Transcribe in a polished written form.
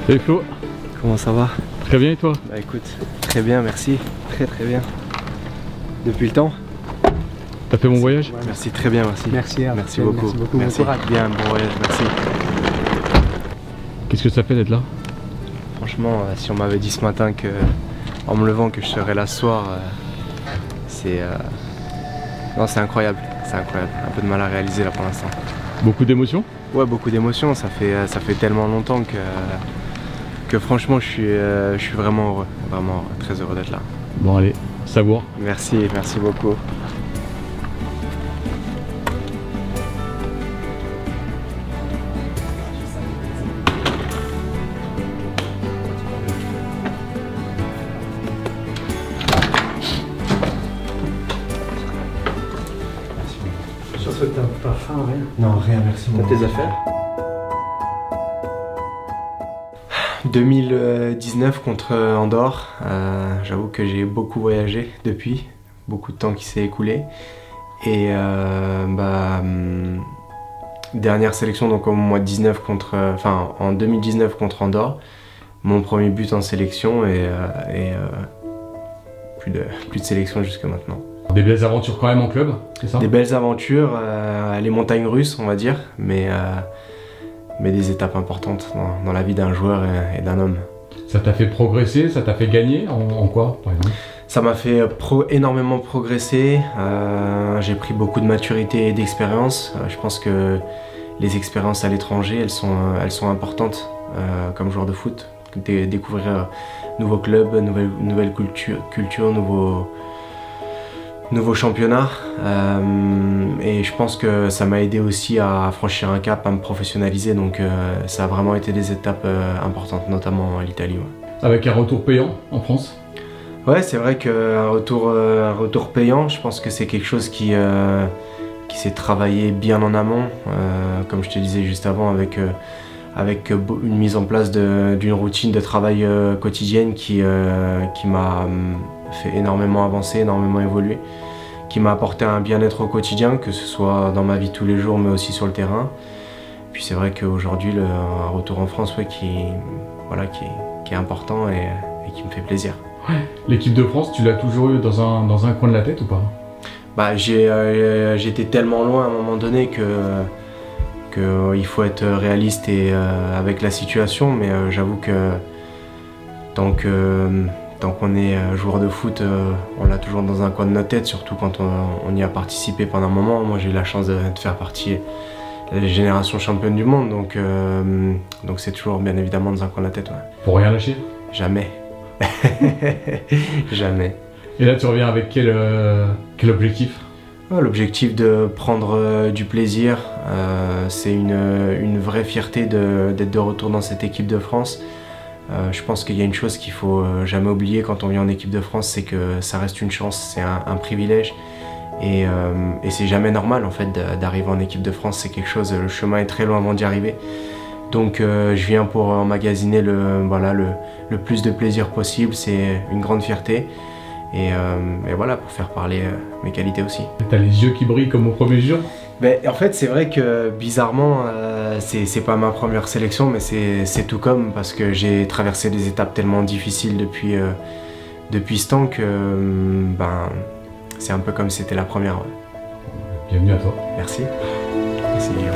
Salut Flo. Comment ça va? Très bien et toi? Bah écoute, très bien, merci. Très bien. Depuis le temps? T'as fait mon voyage? Ouais, merci, très bien, merci. Merci beaucoup. Merci. Bon courage. Bien, bon voyage, merci. Qu'est-ce que ça fait d'être là? Franchement, si on m'avait dit ce matin que, en me levant, que je serais là ce soir, non, c'est incroyable. C'est incroyable. Un peu de mal à réaliser là pour l'instant. Beaucoup d'émotions? Ouais, beaucoup d'émotions. Ça fait tellement longtemps que franchement, je suis vraiment heureux. Vraiment très heureux d'être là. Bon allez, savoure. Merci beaucoup. Je souhaite que t'as pas faim, rien. Non, rien, merci. T'as tes affaires? 2019 contre Andorre, j'avoue que j'ai beaucoup voyagé depuis, beaucoup de temps qui s'est écoulé. Et dernière sélection donc au mois de 19 en 2019 contre Andorre, mon premier but en sélection et plus de sélection jusque maintenant. Des belles aventures quand même en club, c'est ça? Des belles aventures, les montagnes russes on va dire, mais des étapes importantes dans la vie d'un joueur et d'un homme. Ça t'a fait progresser, ça t'a fait gagner en quoi par exemple? Ça m'a fait énormément progresser, j'ai pris beaucoup de maturité et d'expérience. Je pense que les expériences à l'étranger, elles sont importantes comme joueur de foot. Découvrir nouveaux clubs, nouvelle culture, nouveau championnat, et je pense que ça m'a aidé aussi à franchir un cap, à me professionnaliser, donc ça a vraiment été des étapes importantes, notamment à l'Italie. Ouais. Avec un retour payant en France? Ouais, c'est vrai qu'un retour payant, je pense que c'est quelque chose qui s'est travaillé bien en amont, comme je te disais juste avant, avec une mise en place d'une routine de travail quotidienne qui m'a fait énormément avancer, énormément évoluer, qui m'a apporté un bien-être au quotidien, que ce soit dans ma vie de tous les jours mais aussi sur le terrain. Puis c'est vrai qu'aujourd'hui un retour en France qui est important et qui me fait plaisir. Ouais. L'équipe de France, tu l'as toujours eu dans un coin de la tête ou pas? Bah j'étais tellement loin à un moment donné il faut être réaliste et avec la situation, mais j'avoue que tant qu'on est joueur de foot, on l'a toujours dans un coin de notre tête, surtout quand on y a participé pendant un moment. Moi j'ai eu la chance de faire partie de la génération championne du monde, donc c'est toujours bien évidemment dans un coin de la tête. Ouais. Pour rien lâcher? Jamais. Jamais. Et là tu reviens avec quel objectif? L'objectif de prendre du plaisir, c'est une vraie fierté d'être de retour dans cette équipe de France. Je pense qu'il y a une chose qu'il faut jamais oublier quand on vient en équipe de France, c'est que ça reste une chance, c'est un privilège. Et c'est jamais normal en fait d'arriver en équipe de France, c'est quelque chose, le chemin est très long avant d'y arriver. Donc je viens pour emmagasiner le plus de plaisir possible, c'est une grande fierté. Et voilà, pour faire parler mes qualités aussi. T'as les yeux qui brillent comme au premier jour? En fait, c'est vrai que bizarrement, c'est pas ma première sélection, mais c'est tout comme, parce que j'ai traversé des étapes tellement difficiles depuis ce temps que c'est un peu comme si c'était la première. Ouais. Bienvenue à toi. Merci. Merci Guillaume.